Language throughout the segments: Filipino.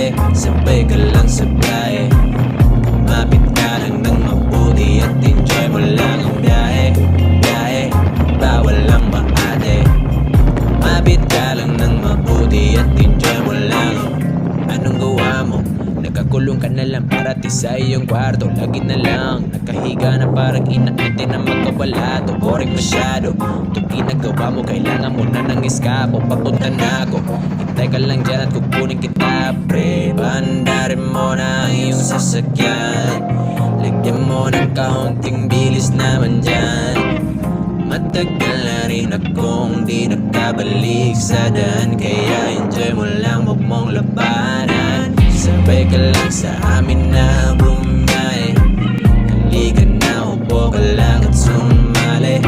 biyahe, sabay ka lang sa biyahe. Mapit ka lang ng mabuti at enjoy mo lang ang biyahe. Biyahe, bawal lang maate. Mapit ka lang ng mabuti at enjoy mo lang. Anong gawa mo? Nakakulong ka na lang para sa iyong kwarto. Lagi na lang nakahiga na parang inaantay na magkawala. To boring masyado. Itong ginagawa mo, kailangan mo na ng eskapo. Papunta na ako, hintay ka lang dyan at kukunin kita, pre. Bandarin mo na ang iyong sasakyan. Lagyan mo ng kaunting bilis naman dyan. Matagal na rin akong di nakabalik sa daan, kaya enjoy mo lang, huwag mong labanan. Sabay ka lang sa amin na bumiyahe. Halika na, upo ka lang at sumali.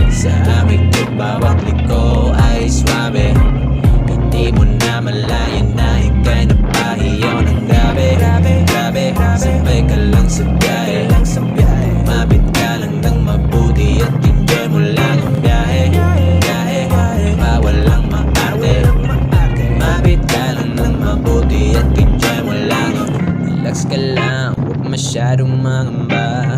Sa aming trip, bawat liko ay swabe. Hindi mo na malayan na ika'y napahiyaw ng grabe. Grabe, sabay ka lang sa biyahe. Mabit ka lang ng mabuti at enjoy mo lang ang biyahe. Biyahe, bawal lang maarte. Mabit ka lang ng mabuti at enjoy mo lang. Relax ka lang, huwag masyadong mangamba.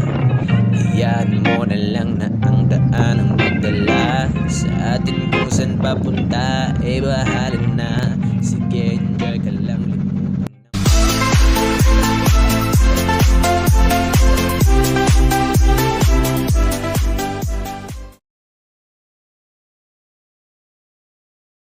Hayaan mo na lang na ang daan ang magdala sa atin kung saan papunta, bahala na.